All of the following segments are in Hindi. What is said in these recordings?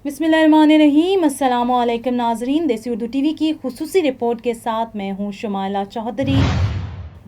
बिस्मिल्लाहिर्रहमानिर्रहीम। अस्सलामुअलैकुम नाज़रीन, देसी उर्दू टीवी की खुसूसी रिपोर्ट के साथ मैं हूँ शुमाइला चौधरी।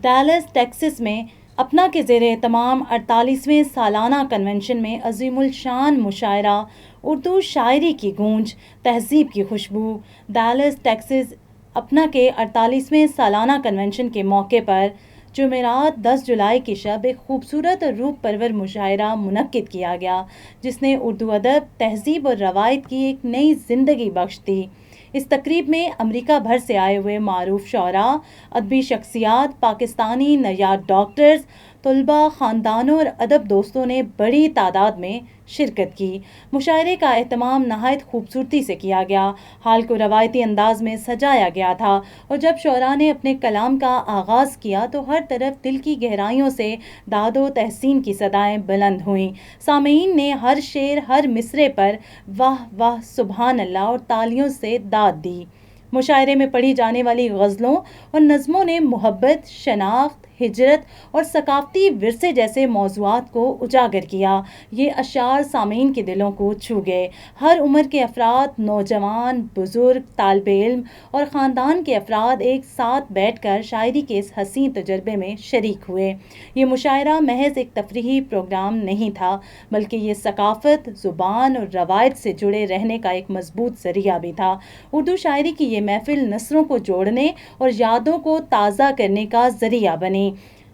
डैलस टेक्सास में अपना के ज़ेरे तमाम 48वें सालाना कन्वेंशन में अज़ीमुल शान मुशायरा उर्दू शायरी की गूंज, तहज़ीब की खुशबू। डैलस टेक्सास अपना के 48वें सालाना कन्वेंशन के मौके पर जुमेरात 10 जुलाई की शब एक खूबसूरत और रूप परवर मुशायरा मुनक्किद किया गया, जिसने उर्दू अदब, तहज़ीब और रवायत की एक नई ज़िंदगी बख्श दी। इस तकरीब में अमेरिका भर से आए हुए मारूफ शौरा, अदबी शख्सियात, पाकिस्तानी नयार डॉक्टर्स, तलबा, ख़ानदानों और अदब दोस्तों ने बड़ी तादाद में शिरकत की। मुशायरे का एहतमाम नहायत खूबसूरती से किया गया। हाल को रवायती अंदाज में सजाया गया था और जब शौरा ने अपने कलाम का आगाज़ किया तो हर तरफ दिल की गहराइयों से दादो तहसीन की सदाएं बुलंद हुईं। सामीईन ने हर शेर, हर मिसरे पर वाह वाह, सुभान अल्लाह और तालियों से दाद दी। मुशायरे में पढ़ी जाने वाली गज़लों और नज़मों ने मोहब्बत, शनाख्त, हिजरत और सकाफ़ती विरसे जैसे मौज़ूआत को उजागर किया। ये अशार सामीन के दिलों को छू गए। हर उम्र के अफराद, नौजवान, बुज़ुर्ग, तालिबे इल्म और ख़ानदान के अफराद एक साथ बैठकर शायरी के इस हसीन तजर्बे में शरीक हुए। ये मुशायरा महज एक तफरीही प्रोग्राम नहीं था, बल्कि ये सकाफ़त, ज़ुबान और रवायत से जुड़े रहने का एक मजबूत ज़रिया भी था। उर्दू शायरी की ये महफ़िल नस्लों को जोड़ने और यादों को ताज़ा करने का ज़रिया बनी।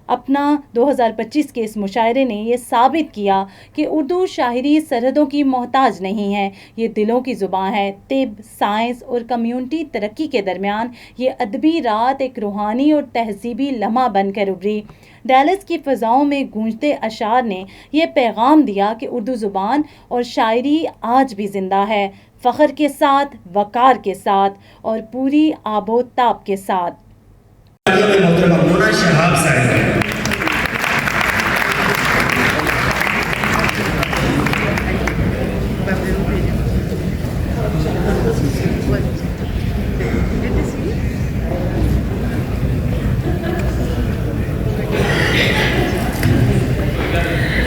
अपना 2025 के इस मुशायरे ने यह साबित किया कि उर्दू शायरी सरहदों की मोहताज नहीं है, ये दिलों की ज़ुबान है। तिब, साइंस और कम्युनिटी तरक्की के दरमियान ये अदबी रात एक रूहानी और तहज़ीबी लम्हा बनकर उभरी। डैलस की फ़ज़ाओं में गूंजते अशार ने यह पैगाम दिया कि उर्दू ज़ुबान और शायरी आज भी ज़िंदा है, फ़ख्र के साथ, वक़ार के साथ और पूरी आबो-ताब के साथ।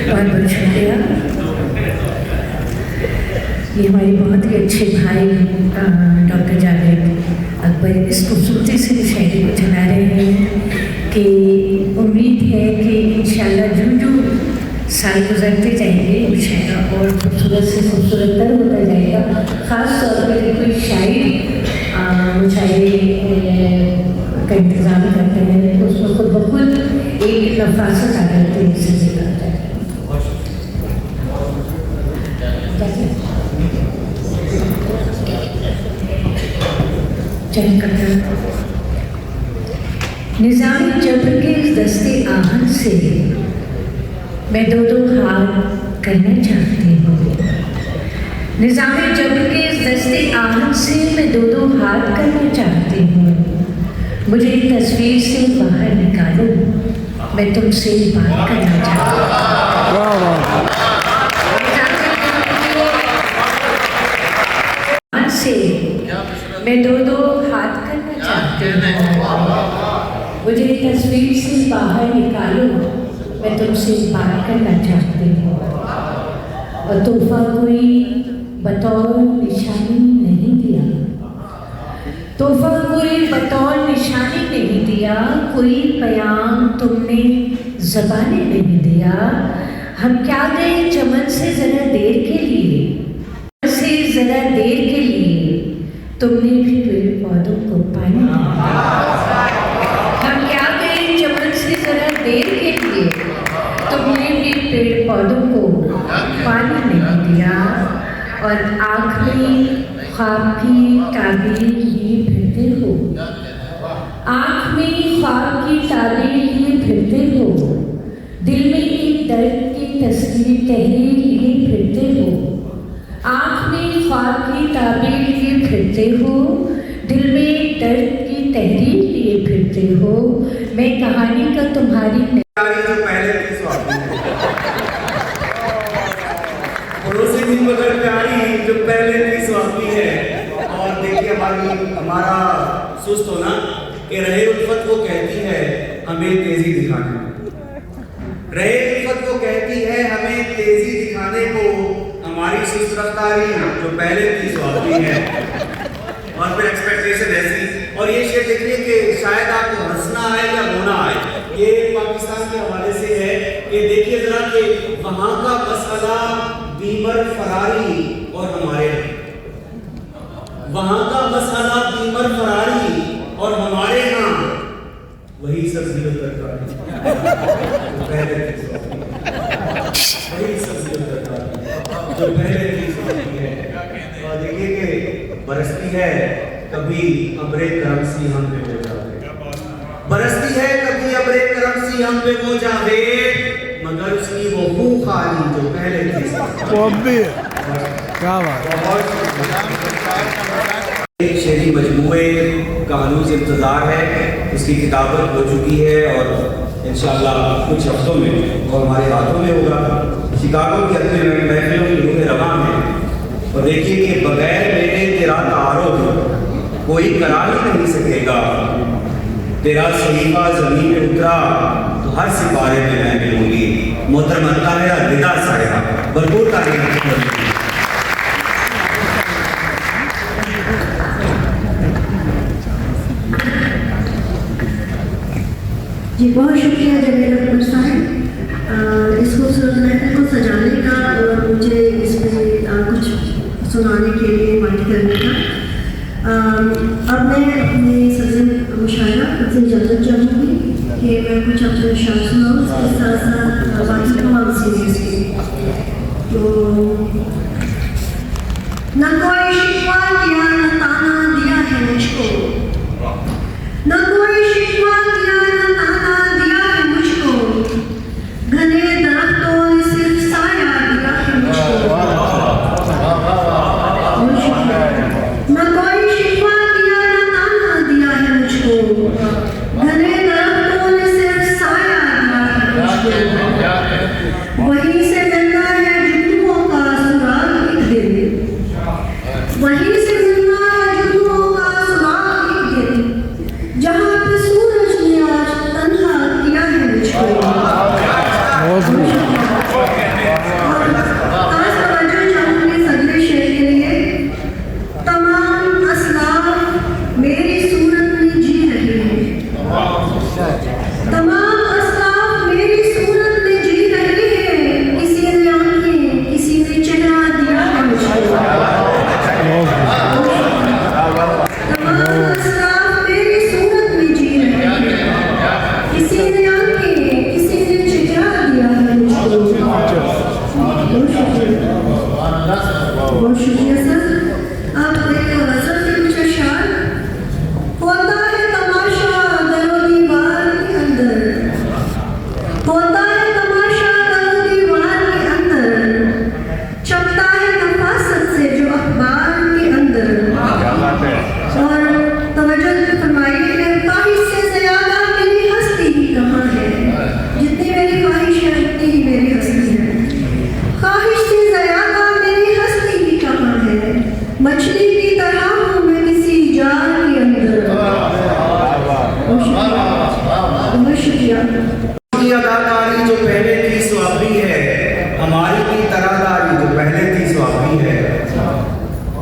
बहुत बहुत शुक्रिया। ये हमारे बहुत ही अच्छे भाई डॉक्टर जावेद अकबर इस खूबसूरती से शायरी को चला रहे हैं कि उम्मीद है कि इंशाल्लाह जो साल गुजरते जाएंगे मुशायरा और खूबसूरत से खूबसूरत तर होता जाएगा। ख़ास तौर पर कोई शायर मुशायरे का इंतज़ाम करते हैं तो उसमें खुद ब खुद एक नफासत आ जाती है, इससे निज़ामी जबर के इस दस्ते आहन से मैं दो दो हाथ करना चाहती हूँ। निज़ामी जबर के इस दस्ते आहन से मैं दो दो हाथ करना चाहती हूँ। मुझे तस्वीर से बाहर निकालो, मैं तुमसे बात करना चाहती हूँ। मैं दो दो हाथ करना चाहती हूँ। मुझे तस्वीर से बाहर निकालो, मैं तुमसे बात करना चाहती हूँ। और तोहफा कोई बतौर निशानी नहीं दिया, तोहफा कोई बतौर निशानी नहीं दिया, कोई प्याम तुमने ज़बाने नहीं दिया। हम क्या गए चमन से ज़रा देर के लिए, ज़रा देर के लिए तुमने भी पेड़ पौधों को पानी दिया। हम क्या गए चमन से ज़रा देर के लिए, तुमने भी पेड़ पौधों को पानी नहीं दिया। और आँख में ख्वाब की ताबीर लिए फिरते हो, आँख में ख्वाब की ताबीर लिए फिरते हो, दिल में एक दर्द की तस्वीर तहरीर लिए फिरते हो। आँख में ख्वाब की ताबीर लिए फिरते हो, दिल में दर्द की तहरीर लिए फिरते हो। मैं कहानी का तुम्हारी जो पहले की स्वामी पड़ोसी भी मगर प्यारी जो पहले की स्वामी है। और देखिए हमारा सुस्त होना कि रहे उल्फत वो कहती है हमें तेजी दिखाने, रहे उल्फत वो कहती है हमें तेजी दिखाने को, हमारी सुस्त रफ्तारी जो पहले की सो अब भी है, और फिर एक्सपेक्टेशन ऐसी। और ये शेर देखिए कि शायद आपको हंसना आए या रोना आए, ये पाकिस्तान के हवाले से है कि देखिए जरा कि वहां का मसला बीमर फरारी और हमारे, वहां का मसला बीमर फरारी और हमारे यहाँ वही सब्जी तरकारी, वही सब्जी तरकारी जो पहले की सब्जी है। और देखिए कि बरसती है कभी अबरे करम सी हम पे हो जावे, बरसती है कभी अबरे करम सी हम पे हो जावे, मगर उसकी वो मुंह खाली जो पहले थी वो अब भी है। क्या बात। एक शेरी मजमूए का हनूज इंतजार है, उसकी किताबत हो चुकी है और इंशाअल्लाह कुछ हफ्तों में वो हमारे हाथों में होगा। शिकागो की अपने महफिलों की रूह रवा है। और देखिए कि बगैर मेरे तेरा तारुफ कोई करा ही नहीं सकेगा, तेरा सहीफा जमीन में उतरा तो हर सिपारे में मैं मिलूंगी। मोहतरम मेरा निदा साहिबा भरपूर तारीफ। जी बहुत शुक्रिया जमील अकबर साहब इस खूबसूरत महफिल को सजाने का और मुझे इसमें कुछ सुनाने के लिए इन्वाइट करने का। अब मैं अपने सदर मुशायरा से इजाज़त चाहूँगी कि मैं कुछ अपने शायर सुनाऊँ, उसके साथ साथ बाकी तमाम सीरीज़ की। तो न कोई शिकवा किया न ताना दिया है मुझको, न कोई शिकवा किया न ताना दिया है मुझको, घने दरख्तों ने सिर्फ साया दिया है मुझको। न कोई शिकवा किया न ताना दिया है मुझको, घने दरख्तों ने सिर्फ साया दिया है मुझको। वहीं से मिलना है जुगनुओं का सुराग एक दिन, वहीं से मिलना है जुगनुओं का सुराग एक दिन, जहाँ पे सूरज ने आज तन्हा किया है मुझको। आज तवज्जो चाहूँगी इस अगले शेर के लिए। तमाम असलाफ मेरी सूरत में जी रहे हैं, तमाम असलाफ मेरी सूरत में जी रहे हैं, किसी ने आंखें किसी ने चेहरा दिया है मुझको। तमाम असलाफ मेरी सूरत में जी रहे हैं, किसी ने आंखें किसी ने चेहरा दिया है मुझको। बहुत शुक्रिया सर। आप एक गज़ल के कुछ अशार। होता है तमाशा दरो दीवार के अंदर, होता है तमाशा दरो दीवार के अंदर, छपता है नफासत से जो अखबार के अंदर। और तवज्जो फरमाइए, ख्वाहिश से ज़्यादा मेरी हस्ती कहाँ है, जितनी मेरी ख्वाहिश है उतनी ही मेरी हस्ती है। ख्वाहिश से ज़्यादा मेरी हस्ती ही कहाँ है, मछली की तरह हूँ मैं किसी जाल के अंदर। बहुत शुक्रिया। की अदाकारी जो पहले की सो अब भी है, हमारी की तरादारी जो पहले थी सो अब भी है।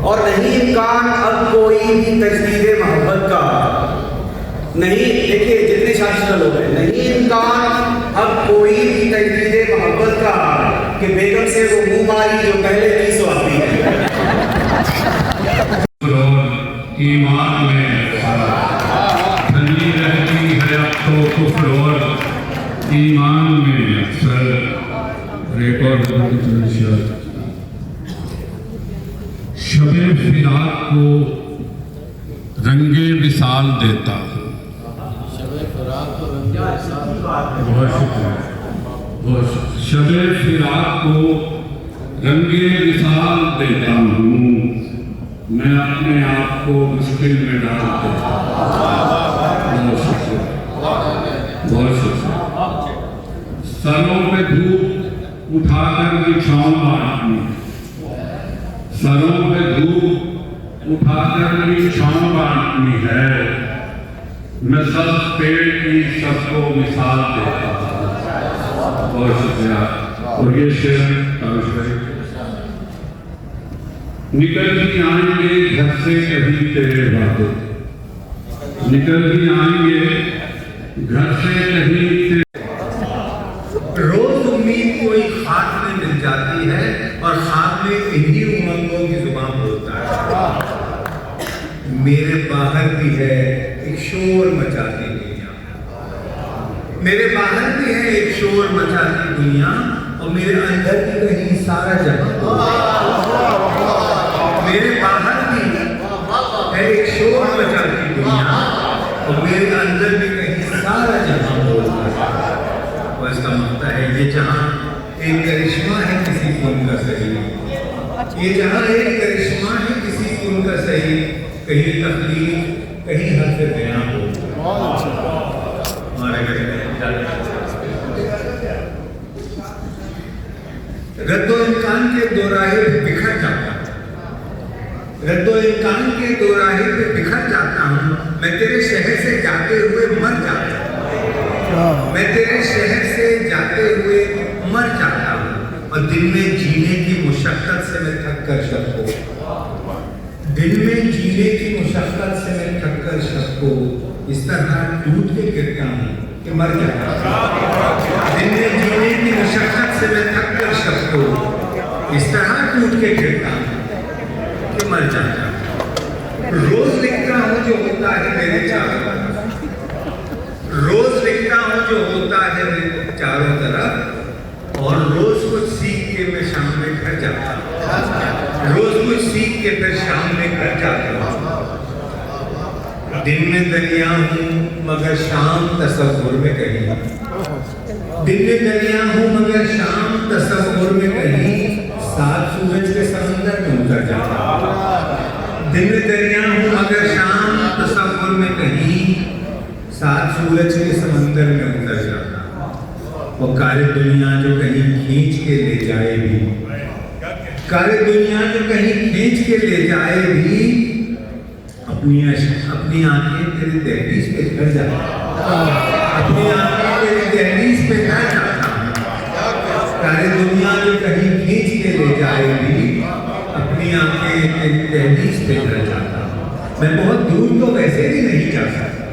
और नहीं इम्कान अब कोई भी तजदीद मोहब्बत का, नहीं देखिए जितने शास्त्र लोग हैं, नहीं इम्कान अब कोई भी तजदीद मोहब्बत का कि बेगम से वो मुंह मारी जो पहले थी सो अब भी है। ईमान में धनी रहती है अब तो कुफ्र और ईमान में अक्सर। रिकॉर्ड शबे फिराक को रंगे विसाल देता हूँ। बहुत शुक्रिया। शबे फिराक को रंगे विसाल देता हूँ, मैं अपने आप को मुश्किल में डाल देता हूँ। बहुत शुक्रिया, बहुत शुक्रिया। सरों पे धूप उठाकर भी छाँव बांटनी, सरों पे धूप उठाकर भी छाँव बांटनी है, मैं सब पेड़ की सबको मिसाल देता हूँ। बहुत शुक्रिया। और ये शेर निकल ही आएंगे घर से कहीं तेरे वादे, निकल ही आएंगे घर से कहीं तेरे। रोज उम्मीद कोई खाक में मिल जाती है और खाक में इन्हीं उमंगों की जुबान बोलता है। मेरे बाहर भी है एक शोर मचाती दुनिया, मेरे बाहर भी है एक शोर मचाती दुनिया, और मेरे अंदर भी कहीं सारा जहां। मेरे बाहर भी है एक शोर मचाती दुनिया, और मेरे अंदर भी कहीं सारा जहां बोलता है। और इसका मतलब है ये जहां एक करिश्मा है किसी खून का सही, ये जहां एक करिश्मा है किसी खून का सही, कहीं तकलीफ कहीं हद से बयां हो। रद्दो इम्कान के दोराहे पे बिखर जाता हूँ, रद्दो इम्कान के दोराहे पे बिखर जाता हूँ। मैं तेरे शहर से जाते हुए मर जाता हूँ, मैं तेरे शहर से जाते हुए मर जाता हूँ। और दिन में जीने की मुशक्कत से मैं थक कर शक को, दिन में जीने की मुशक्कत से मैं थक कर शक को इस तरह टूट के गिरता हूँ कि मर जाता हूँ। दिन में जीने की मुशक्कत से मैं थक कर शक को इस तरह टूट के गिरता हूँ कि मर जाता हूँ। रोज लिखता हूँ जो होता है मेरे चारों तरफ, रोज लिखता हूँ जो होता है मेरे चारों तरफ, और रोज कुछ सीख के मैं शाम में घर जाता हूँ, रोज कुछ सीख के फिर शाम में घर जाता हूँ। दिन में दरिया हूँ मगर शाम तसव्वुर में कहीं, दिन में दरिया हूँ मगर शाम तसव्वुर में कहीं, सात सूरज के समंदर में उतर जाता हूँ। दिन में दरिया हूँ मगर शाम तसव्वुर में कहीं, सात सूरज के समंदर में उतर जाता हूँ। वो काले दुनिया जो कहीं खींच के ले जाए भी, काले दुनिया जो कहीं खींच के ले जाए भी, अपनी आंखें तेरी दहलीज पे घर जाता हूँ, अपनी आंखें तेरी दहलीज पे घर जाता हूँ। काले दुनिया जो कहीं खींच के ले जाए भी, अपनी आंखें तेरी दहलीज पे घर जाता हूँ। मैं बहुत दूर तो वैसे भी नहीं जा सकता,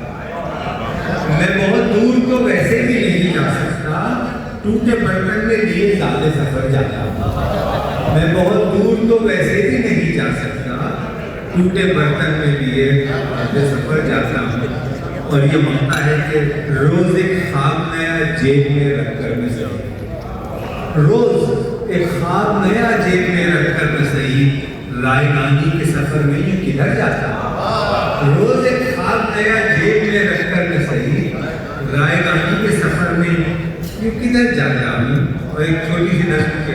मैं बहुत दूर तो वैसे भी नहीं जा सकता, टूटे बर्तन में लिए ज़्यादा सफर जाता हूँ। मैं बहुत दूर तो वैसे भी नहीं जा सकता, टूटे बर्तन में लिए ज़्यादा सफर जाता हूँ। और ये मानता है कि रोज एक ख्वाब नया जेब में रखकर मैं सही, रोज एक ख्वाब नया जेब में रखकर मैं सही, रायगानी के सफर में ये किधर जाता हूँ। रोज एक ख्वाब नया जेब में रखकर मैं सही, रायगानी के सफर में ये किधर जाता हूँ। और एक छोटी सी नस्ल के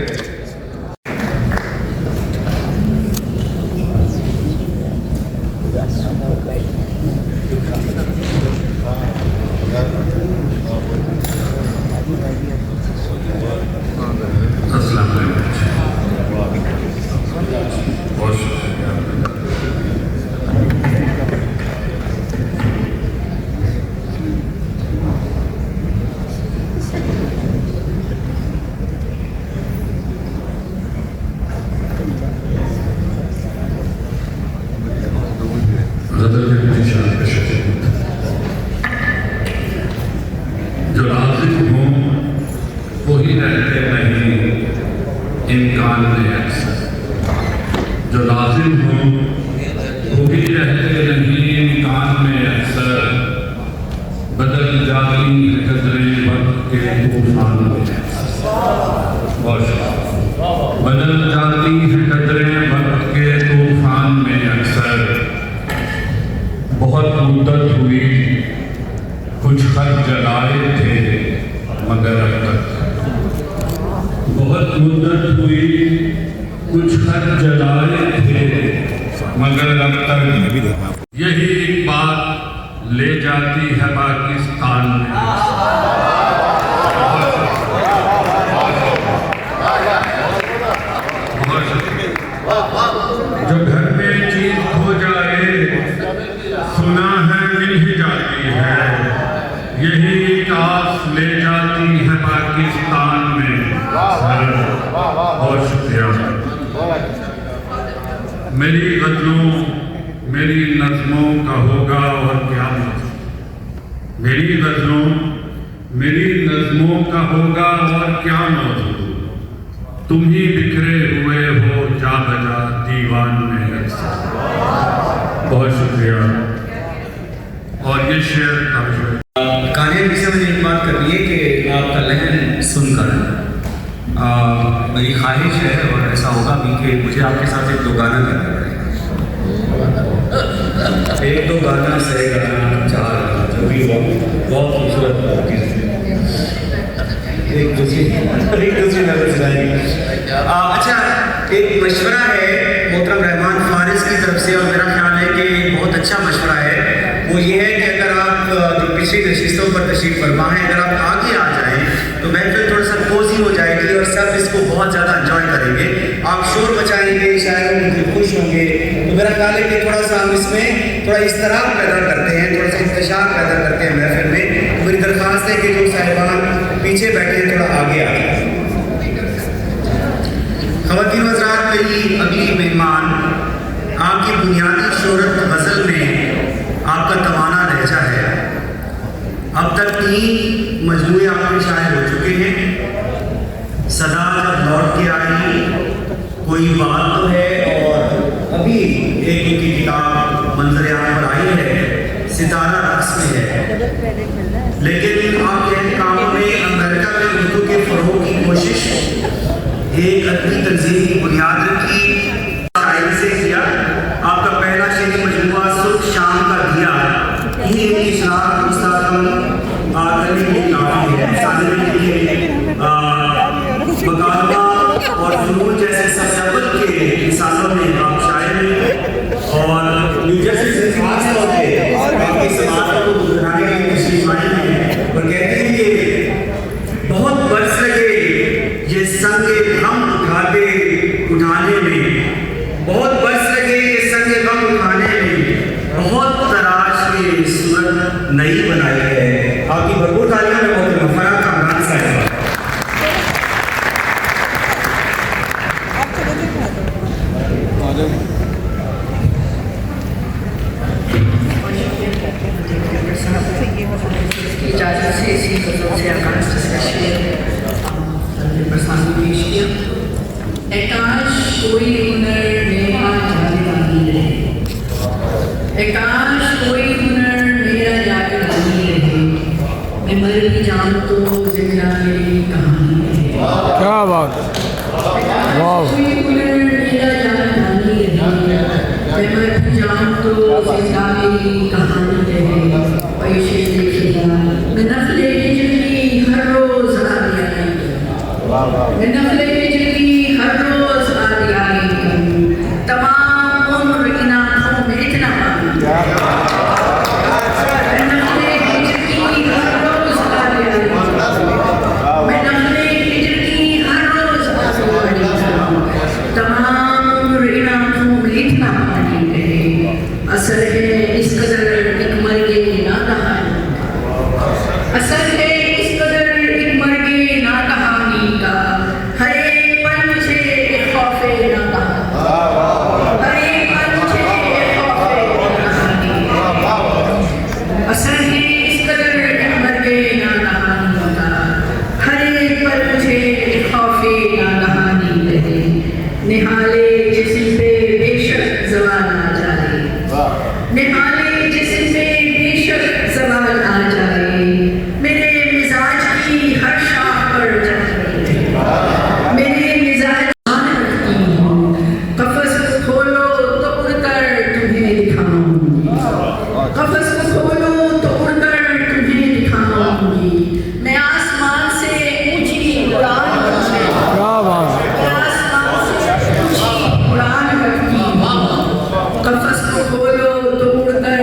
जो राज़िक हों वही रहते नहीं इम्कान में अक्सर, जो लाजिम हों वही रहते नहीं इम्कान में अक्सर, बदल जाती है कदरें वक्त के तूफान में बदल जाती है कदरें वक्त के तूफान में अक्सर। बहुत मुद्दत हुई कुछ खत जलाए थे मगर अब तक, बहुत मुद्दत हुई कुछ खत जलाए थे मगर अब तक, यही एक बात ले जाती है पाकिस्तान में। जो घर में चीज खो जाए सुना है मिल ही जाती है, यही एक आस ले जाती है पाकिस्तान में। बहुत शुक्रिया। मेरी गज़लों मेरी नज़मों का होगा और क्या मौजूद, मेरी गज़लों मेरी नज़मों का होगा और क्या मौजूद, तुम ही बिखरे हुए हो जा बजा दीवान में अक्सर। बहुत शुक्रिया। और ये शेर कान्या जी से मुझे एक बात करनी है कि आपका लहन सुनकर मेरी ख्वाहिश है और ऐसा होगा भी कि मुझे आपके साथ एक दो गाना करना पड़ेगा। एक दो गाना सही गाना चार गाना जो भी हो, बहुत खूबसूरत चीज़ है। एक दूसरी नजर सुनाएंगे। अच्छा, एक मशवरा है मोहतरम रहमान फारिस की तरफ से और मेरा ख्याल है कि बहुत अच्छा मशवरा है। वो ये है कि अगर आप जो पिछली नशिस्तों पर तशरीफ फरमा है, अगर आप आगे आ जाएं तो महफिल थोड़ा सा कोजी हो जाएगी और सब इसको बहुत ज़्यादा एंजॉय करेंगे। आप शोर मचाएंगे, शायरों में खुश होंगे। तो मेरा ख्याल है कि थोड़ा सा हम इसमें थोड़ा इस्तराब पैदा करते हैं, थोड़ा सा इंतशार पैदा करते हैं महफिल में। मेरी दरख्वास्त है कि जो साहिबान पीछे बैठे हैं थोड़ा आगे आ जाए। ख़वातीन व हज़रात, मेरी अगली मेहमान आपकी बुनियादी शोहरत गज़ल में आपका तवाना लहजा है। अब तक 3 मजमूए आपके शायर हो चुके हैं। सदा जब लौट के आई, कोई बात तो है, और अभी एक उनकी किताब मंजर आम पर आई है, सितारा रक्स में है। लेकिन आपके कामों में अमेरिका में उर्दू के फ़रोग़ की कोशिश एक अदबी तंजीम की बुनियाद रखी, शायरी से किया। आपका पहला शेरी मजमूआ सुर्ख शाम का दिया ही एक इशराक मुस्तक़िल करने की काफ़ी है। साजिद के मकालमा और फ़नून जैसे सब्ज़ के मिसालों में आप शायर हैं और न्यू जर्सी से खास तौर पे आपकी समाज को गुजराने के लिए तशरीफ़ आई हैं और कहते हैं कि बहुत बरस लगे ये संगे गम उठाने में, बहुत बरस लगे ये संगे गम उठाने में, बहुत तराश के सूरत नई बनाई है। आपकी भरपूर तालियों में बहुत मफरा का गान साहिब। इजाज़त से इसी गज़ल से आगाज़ पेश किया। काश कोई हुनर मेरा जागरानी रहे, काश कोई हुनर मेरा जागरानी रहे, मैं मर भी जाऊं तो जिंदा मेरी कहानी रहे। क्या बात, कोई हुनर मेरा जागरानी रहे, मैं मर भी जाऊं तो जिंदा मेरी कहानी रहे। और ये शेर देखिएगा, मैं नफ़ले हिज्र की हर रोज़ आती आई, मैं नफ़ले हिज्र की हर रोज़ आती आई करूं, तमाम उम्र इन आँखों में इतना पानी। मैं नफ़ले हिज्र की हर रोज़ आती आई करूं, मैं नफ़ले हिज्र की हर रोज़ आती आई करूं, तमाम उम्र इन आँखों में इतना पानी रहे। असर है इस कदर एक मर्गे ना कहानी, असर है इस कदर एक मर्गे ना कहानी का, हर एक पल मुझे एक खौफे ना कहानी, हर एक पल मुझे एक खौफे ना कहानी। असर है इस कदर एक मर्गे ना कहानी का, हर एक पल मुझे एक खौफे ना कहानी रहे। निहाले जिस्म पे बेशक ज़वाल आ जाए, निहाले जिस्म पे बेशक ज़वाल आ जाए, मेरे मिजाज की हर शाख पर जख्म रहे, मेरे मिजाज रखती हूँ, कफ़स को खोलो तो उड़कर तुम्हें दिखाऊंगी, कफ़स को खोलो तो उड़कर तुम्हें दिखाऊंगी, मैं आसमान से ऊंची उड़ान करती हूँ, क्या बात, मैं आसमान से ऊंची उड़ान करती हूँ, कफ़स को खोलो तो उड़कर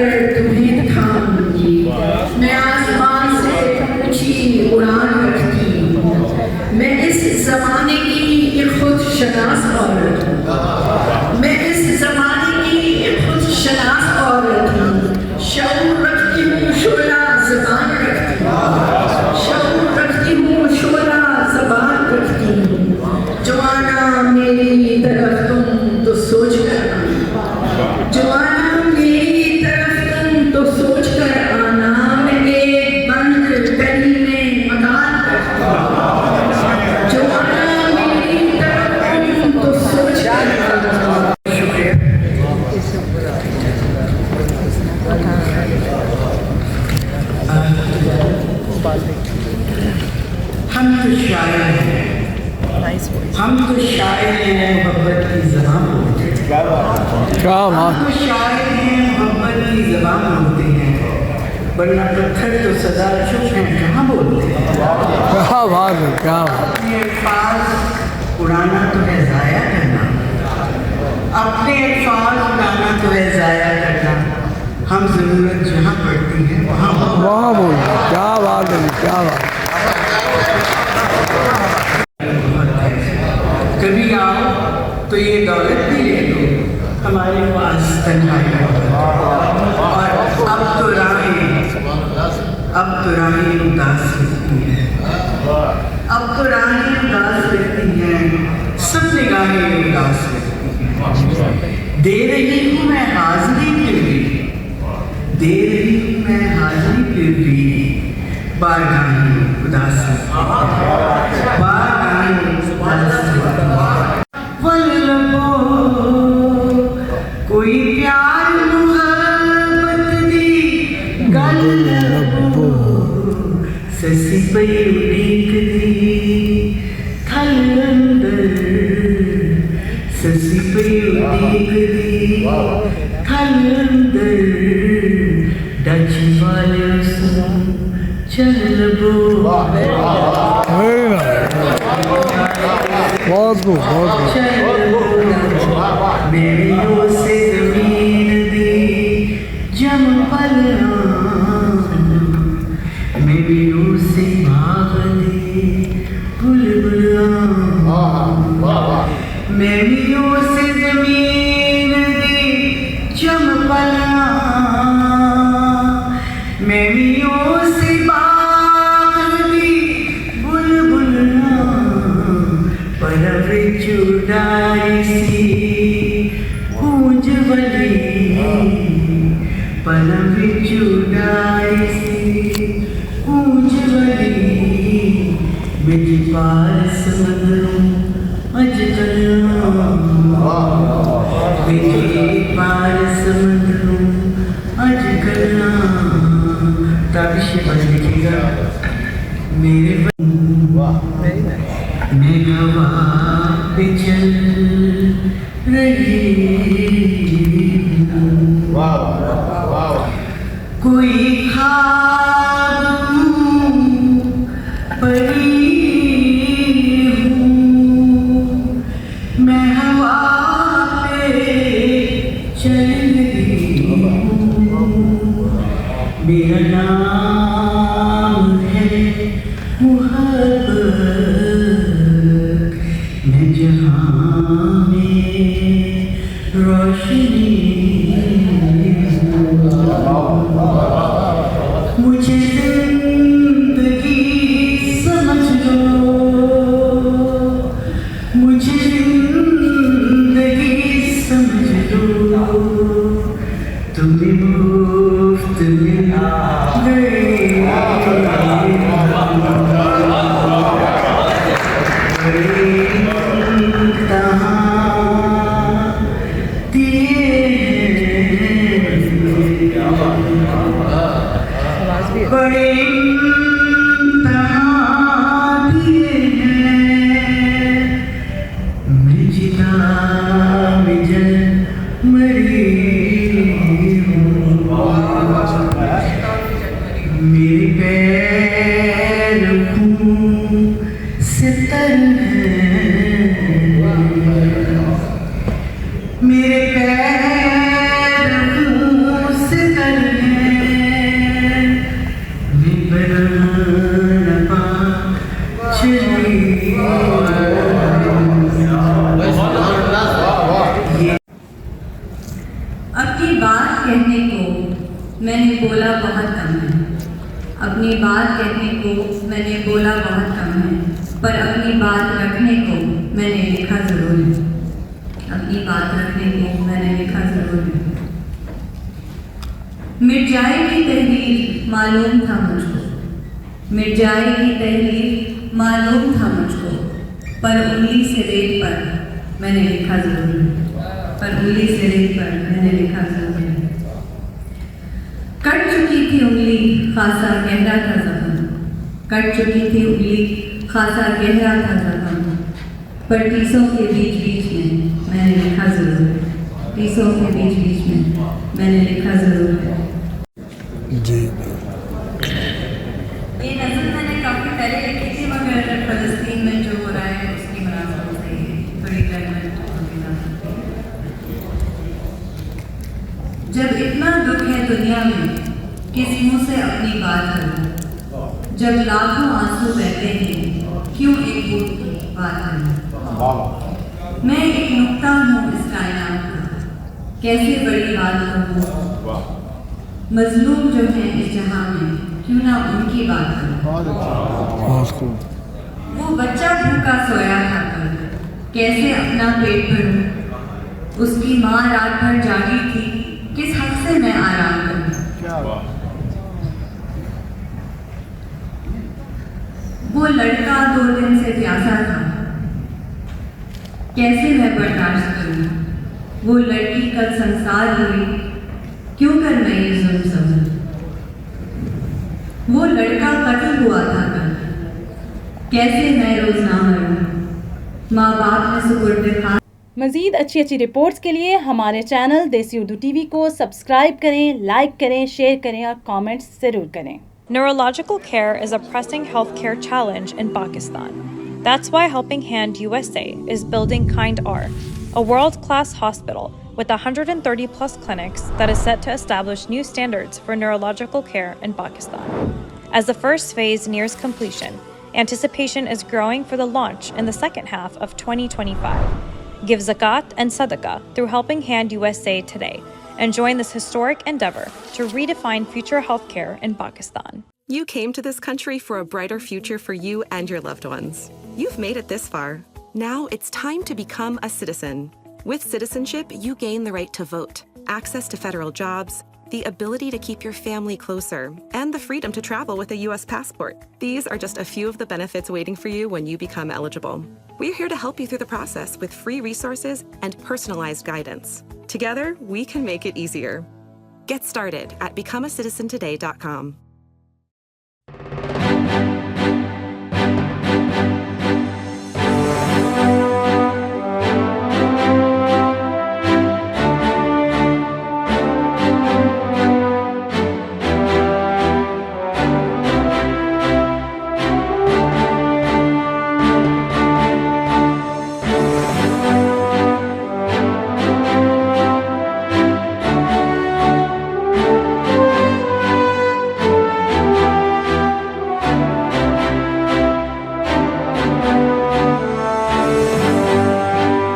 क्या बात। हम तो शायद हैं मोहब्बत की ज़बान बोलते हैं, वरना पत्थर तो सदा चुप हैं, कहाँ बोलते हैं। क्या बात है, क्या बात। अपने अल्फाज उड़ाना तो है ज़ाया करना, अपने अल्फाज उड़ाना तो है ज़ाया करना। हम ज़रूरत जहाँ पड़ती है वहाँ बोल। क्या बात है, क्या बात। कभी आओ तो ये दौलत भी ले लो, हमारे पास तन्हाई और अब तो राहें उदास रहती हैं, अब तो राहें उदास रहती हैं, सब निगाहें उदास रहती हैं। दे रही हूँ मैं हाज़िरी फिर भी, दे रही हूँ मैं हाज़िरी फिर भी, बारगाहें उदास रहती हैं, बारगाहें उदास रहती हैं। वल्लभो कोई प्यार मुहब्बत दी गल लबो, ससी पई उड़ीक दी थल अंदर, ससी पई उड़ीक दी थल अंदर, डच वाले सुनो चल लबो। बहुत बहुत बेड़ियों से ज़मीन दी जम पलरान, बेड़ियों से भाग दी बुलबुलान, बेड़ियों से ज़मीन दी जम पलरान, बेड़ियों से भाग दी बुलबुलान, परव चुड़ाई सी गूंज वाली, परव चुड़ाई सी गूंज वाली, बिज पार समंदरों अजकल, बिज पार समंदरों अजकल। ताबिश बन लिखिएगा मेरे मैं हवा पे चल रही हूँ, कोई ख्वाब परी हूँ, मैं हवा पे चल रही हूँ, मेरा नाम है मोहब्बत, मैं जहाँ में रोशनी, मुझे जिंदगी समझ लो, मुझे जिंदगी समझ लो, तुम्हें मुफ्त में गए बड़े इम्तिहान दिए हैं, मैं जिदा में जल मरी हूँ, मेरे पैर खून से तर हैं, मेरे पैर खून से तर हैं, मैं बना पा चली। अपनी बात कहने को मैंने बोला बहुत कम है, अपनी बात कहने को मैंने बोला बहुत कम है, पर अपनी बात रखने को मैंने लिखा ज़रूर है, अपनी बात रखने को मैंने लिखा ज़रूर है। मिट जाएगी तहरीर मालूम था मुझको, मिट जाएगी तहरीर मालूम था मुझको, पर उंगली से रेत पर मैंने लिखा ज़रूर है, पर उंगली से रेत पर मैंने लिखा ज़रूर है। कट चुकी थी उंगली खासा गहरा था ज़ख्म, कट चुकी थी उंगली खासा गहरा था ज़ख्म, पर टीसों के बीच बीच में मैंने लिखा ज़रूर है, तीसों के बीच बीच में मैंने लिखा ज़रूर है। जी ये नज़म मैंने काफ़ी पहले लिखी थी, मगर फ़लस्तीन में जो हो रहा है उसकी मुनासिबत से ये थोड़ी रेलेवेंट होगी ना। जब इतना दुख है दुनिया में किस मुँह से अपनी बात करूं, जब लाखों आंसू बहते हैं क्यों एक बूंद की बात करूं। मैं एक नुक्ता हूँ इस कायनात का, कैसे बड़ी बात कहूँ। मजलूम जो है इस जहां में क्यों ना उनकी बात करूं। बहुत खूब। वो बच्चा भूखा सोया था कल, कैसे अपना पेट भरूं। उसकी माँ रात भर जागी थी, किस हक से मैं आराम करूं। वो लड़का 2 दिन से प्यासा था, कैसे मैं बर्दाश्त करूं। वो लड़की कल संसार हुई, क्यों कर मैं ये जुल्म समझूं। वो लड़का कत्ल हुआ था कल, कैसे मैं रोज ना मरूं। माँ बाप ने सुपुर्द खान। मज़ीद अच्छी रिपोर्ट्स के लिए हमारे चैनल देसी उर्दू टीवी को सब्सक्राइब करें, लाइक करें, शेयर करें और कमेंट्स ज़रूर करें। Neurological care is a pressing healthcare challenge in Pakistan. That's why Helping Hand USA is building Kind R, a world-class hospital with 130 plus clinics that is set to establish new standards for neurological care in Pakistan. As the first phase nears completion, anticipation is growing for the launch in the second half of 2025. Give zakat and sadaqah through Helping Hand USA today and join this historic endeavor to redefine future healthcare in Pakistan. You came to this country for a brighter future for you and your loved ones. You've made it this far. Now it's time to become a citizen. With citizenship, you gain the right to vote, access to federal jobs, the ability to keep your family closer, and the freedom to travel with a U.S. passport. These are just a few of the benefits waiting for you when you become eligible. We're here to help you through the process with free resources and personalized guidance. Together, we can make it easier. Get started at becomeacitizentoday.com.